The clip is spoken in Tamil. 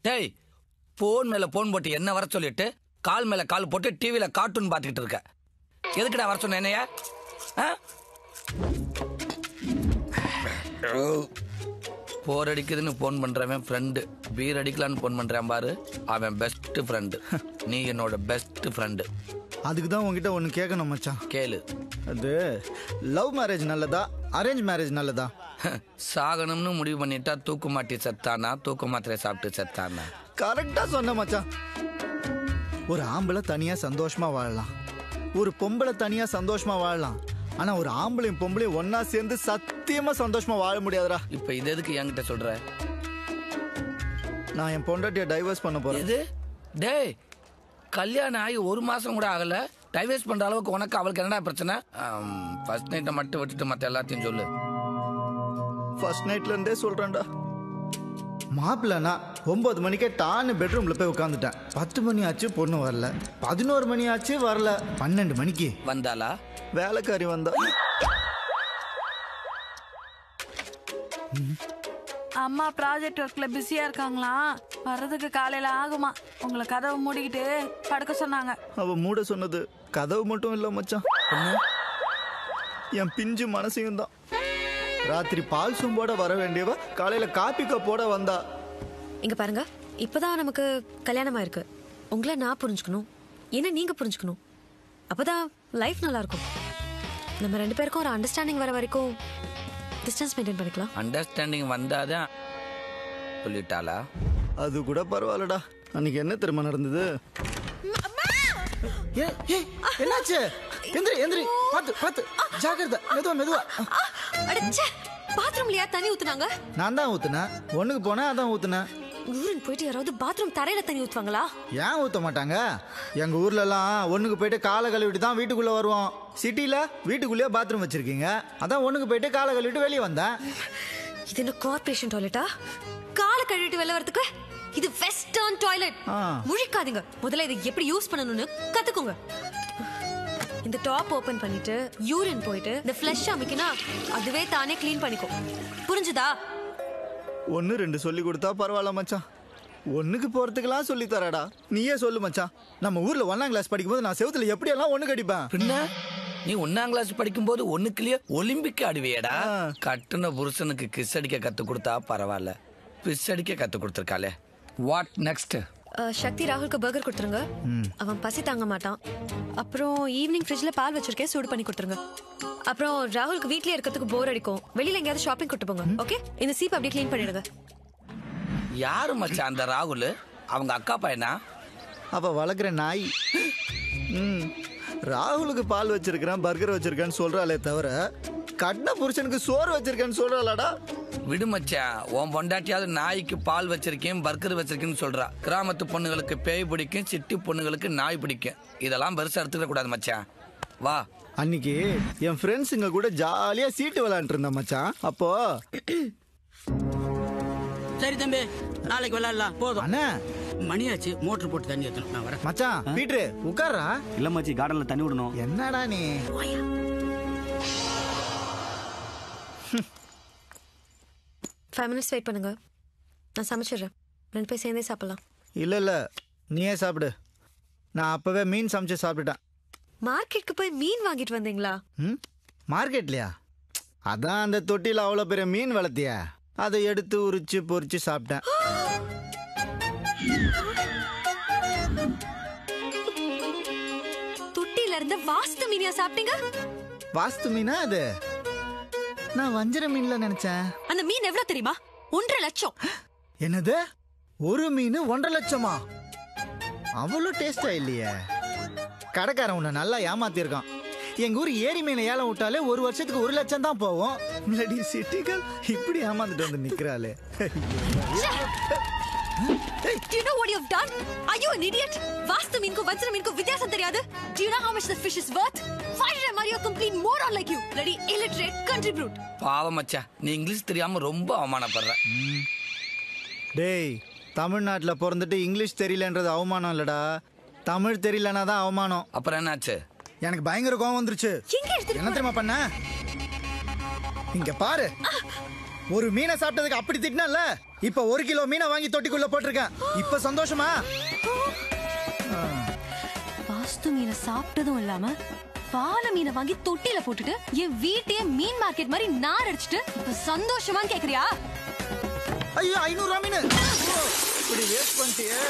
டேய், போன் மேல போன் போட்டு என்ன வர சொல்லிட்டு கால் மேல கால் போட்டு டிவில கார்ட்டூன் பார்த்துக்கிட்டு இருக்க. எதுக்குடா வர சொன்ன என்னையா? போர் அடிக்குதுன்னு போன் பண்றவன் ஃப்ரெண்டு, பீர் அடிக்கலான்னு போன் பண்றான் பாரு, அவன் பெஸ்ட் ஃப்ரெண்டு. நீ என்னோட பெஸ்ட் ஃப்ரெண்டு. அதுக்கு தான் உங்ககிட்ட ஒன்று கேட்கணும் மச்சான். கேளு. அது லவ் மேரேஜ் நல்லதா அரேஞ்ச் மேரேஜ் நல்லதா? சாகணும்னு முடிவு பண்ணிட்டா தூக்கு மாட்டி செத்தானா, தூக்கு மாத்திரை சாப்பிட்டு செத்தானா? கரெக்டா சொன்ன மச்சான். ஒரு ஆம்பளை தனியா சந்தோஷமா வாழலாம், ஒரு பொம்பளை தனியா சந்தோஷமா வாழலாம். ஆனா ஒரு ஆம்பளையும் பொம்பளையும் ஒன்னா சேர்ந்து சத்தியமா சந்தோஷமா வாழ முடியாதுடா. இப்ப இது எதுக்கு என்கிட்ட சொல்ற? நான் என் பொண்டாட்டிய டைவர்ஸ் பண்ண போறேன். எது? டேய், கல்யாணம் ஆகி 1 மாசம் கூட ஆகல, டைவர்ஸ் பண்ற அளவுக்கு உனக்கு அவளுக்கு என்னடா பிரச்சனை? ஃபர்ஸ்ட் நைட்டை மட்டும் விட்டுட்டு மத்த எல்லாத்தையும் சொல்லு. ஃபர்ஸ்ட் நைட்ல இருந்தே சொல்றேன்டா. மாப்பிள்ளனா 9 மணிக்கே டான்னு பெட்ரூம்ல போய் உட்காந்துட்டேன். 10 மணி ஆச்சு பொண்ணு வரல, 11 மணி ஆச்சு வரல, 12 மணிக்கு வந்தாளா? வேலைக்காரி வந்தா. அம்மா ப்ராஜெக்ட் ஒர்க்ல பிஸியா இருக்காங்களா, வர்றதுக்கு காலையில ஆகுமா. உங்களை கதவை மூடிக்கிட்டு படுக்க சொன்னாங்க. அவ மூட சொன்னது கதவு மட்டும் இல்ல மச்சான், என் பிஞ்சு மனசையும் தான். ராத்திரி பால் சொம்போட வர வேண்டியவ காலையில காப்பி கப்போட வந்தா. இங்க பாருங்க, இப்பதான் நமக்கு கல்யாணம் ஆயிருக்கு. உங்களை நான் புரிஞ்சுக்கணும், என்ன நீங்க புரிஞ்சுக்கணும். அப்பதான் லைஃப் நல்லா இருக்கும். நம்ம 2 பேருக்கும் ஒரு அண்டர்ஸ்டாண்டிங் வர வரைக்கும் டிஸ்டன்ஸ் மெயின்டைன் பண்ணிக்கலாம். அண்டர்ஸ்டாண்டிங் வந்தாதான் சொல்லிட்டாளா? அது கூட பரவாயில்லடா. அன்னைக்கு என்ன தெரியுமா நடந்தது? என்னாச்சு? எந்திரி எந்திரி, பாத்து பாத்து, ஜாக்கிரதை, மெதுவா மெதுவா. அடச்சே, பாத்ரூம்லயா தண்ணி ஊத்துனாங்க? நான் தான் ஊத்துனேன். ஒண்ணுக்கு போனேன், அதான் ஊத்துனேன். ஊருக்கு போயிட்டு யாராவது பாத்ரூம் தரையில தண்ணி ஊத்துவாங்களா? ஏன் ஊத்த மாட்டாங்க? எங்க ஊர்ல எல்லாம் ஒண்ணுக்கு போயிட்டு காலை கழுவிட்டு தான் வீட்டுக்குள்ள வருவோம். சிட்டில வீட்டுக்குள்ளேயே பாத்ரூம் வச்சிருக்கீங்க, அதான் ஒண்ணுக்கு போயிட்டு காலை கழுவிட்டு வெளியே வந்தேன். இது என்ன கார்ப்பரேஷன் டாய்லெட்டா? காலை கழுவிட்டு வெளில வரதுக்கு இது வெஸ்டர்ன் டாய்லெட். முழிக்காதீங்க, முதல்ல இதை எப்படி யூஸ் பண்ணணும்னு கத்துக்கோங்க. இந்த டாப் ஓபன் பண்ணிட்டு யூரின் போயிட்டு இந்த ஃப்ளஷ் அமைக்கினா அதுவே தானே க்ளீன் பண்ணிக்கும். புரிஞ்சுதா? 1 2 சொல்லி கொடுத்தா பரவாயில்ல மச்சான், ஒண்ணுக்கு போறதுக்கெல்லாம் சொல்லி தரடா. நீயே சொல்லு மச்சான், நம்ம ஊர்ல 1ஆம் கிளாஸ் படிக்கும்போது நான் செவுத்துல எப்படியெல்லாம் ஒண்ணு கடிப்பேன். பின்ன நீ 1ஆம் கிளாஸ் படிக்கும் போது ஒண்ணுக்குள்ளேயே ஒலிம்பிக் ஆடுவியடா. கட்டுன புருஷனுக்கு கிஸ் அடிக்க கத்து கொடுத்தா பரவாயில்ல, பிஸ் அடிக்க கத்து கொடுத்துருக்காளே. What next? சக்தி ராகுலுக்கு பர்கர் கொடுத்துருங்க, அவன் பசி தாங்க மாட்டான். அப்புறம் ஈவினிங் ஃப்ரிட்ஜ்ல பால் வச்சிருக்கேன், சூடு பண்ணி கொடுத்துருங்க. அப்புறம் ராகுலுக்கு வீட்லயே இருக்கிறதுக்கு போர் அடிக்கும், வெளியில எங்கேயாவது ஷாப்பிங் கூட்டு போங்க. ஓகே, இந்த சீப் அப்படியே க்ளீன் பண்ணிடுங்க. யாரு மச்சான் அந்த ராகுல்? அவங்க அக்கா பையனா? அவ வளர்க்குற நாய். ராகுலுக்கு பால் வச்சிருக்கிறேன், பர்கர் வச்சிருக்கேன்னு சொல்றாளே தவிர கண்ண புருஷனுக்கு சோறு வச்சிருக்கேன்னு சொல்றாளாடா. விடு மச்சான், உன் பொண்டாட்டியாவது நாய்க்கு பால் வச்சிருக்கேன் பர்கர் வச்சிருக்கேன்னு சொல்றா. கிராமத்து பொண்ணுங்களுக்கு பேய் பிடிக்கும், சிட்டி பொண்ணுங்களுக்கு நாய் பிடிக்கும். இதெல்லாம் பெருசா எடுத்துக்க கூடாது மச்சான். வா. அன்னைக்கு என் ஃப்ரெண்ட்ஸுங்க கூட ஜாலியா சீட்டு விளையாண்டு இருந்தேன் மச்சான். அப்போ சரி தம்பி, நாளைக்கு விளையாடலாம். போதும் அண்ணா, மணியாச்சு, மோட்டர் போட்டு தண்ணி ஏற்றணும். நான் வரேன் மச்சான். பீட்ரு உட்கார்றா. இல்ல மச்சி, கார்டன்ல தண்ணி விடணும். என்னடா நீ? 5 minutes வெயிட் பண்ணுங்க, நான் சமைச்சிடுறேன். 2 பேர் சேர்ந்தே சாப்பிடலாம். இல்ல இல்ல, நீயே சாப்பிடு. நான் அப்பவே மீன் சமைச்சு சாப்பிட்டுட்டேன். மார்க்கெட்டுக்கு போய் மீன் வாங்கிட்டு வந்தீங்களா? மார்க்கெட்லயா? அதான் அந்த தொட்டில அவ்வளவு பெரிய மீன் வளர்த்திய, அதை எடுத்து உரிச்சு பொரிச்சு சாப்பிட்டேன். தொட்டில இருந்து வாஸ்து மீனியா சாப்பிட்டீங்க? வாஸ்து மீனா அது? நான் வஞ்சர மீன்ல நினைச்சேன். அந்த மீன் எவ்வளவு தெரியுமா? 1.5 லட்சம். என்னது? ஒரு மீன் 1.5 லட்சமா? அவ்வளோ டேஸ்டா இல்லையே. கடைக்காரன் உன்னை நல்லா ஏமாத்திருக்கான். எங்க ஊர் ஏரி மீனை ஏலம் விட்டாலே 1 வருஷத்துக்கு 1 லட்சம் தான் போவோம். சிட்டிகள் இப்படி ஏமாந்துட்டு வந்து நிக்கிறாளே. Do you know what you've done? Are you an idiot? வாஸ்து மீனுக்கும் வஞ்சர மீனுக்கும் வித்தியாசம் தெரியாது? Do you know how much the fish is worth? Why did I marry a complete moron like you? Bloody illiterate country brute. பாவம் மச்சான், நீ இங்கிலீஷ் தெரியாம ரொம்ப அவமானப்படுற. டேய், தமிழ்நாட்டுல பிறந்துட்டு இங்கிலீஷ் தெரியலன்றது அவமானம் இல்லடா, தமிழ் தெரியலனா தான் அவமானம். அப்புறம் என்னாச்சு? எனக்கு பயங்கர கோவம் வந்துருச்சு. என்ன தெரியுமா பண்ண? இங்க பாரு. ஒரு மீனை சாப்பிட்டதுக்கு அப்படி திட்டினல, இப்ப 1 கிலோ மீனை வாங்கி தொட்டிக்குள்ள போட்டிருக்கேன். இப்ப சந்தோஷமா? வாஸ்து மீனை சாப்பிட்டதும் இல்லாம பால மீனை வாங்கி தொட்டில போட்டுட்டு என் வீட்டையே மீன் மார்க்கெட் மாதிரி நார் அடிச்சிட்டு இப்ப சந்தோஷமான்னு கேக்குறியா? ஐயோ 500 ரூபா மீன் இப்படி வேஸ்ட் பண்ணிட்டியே.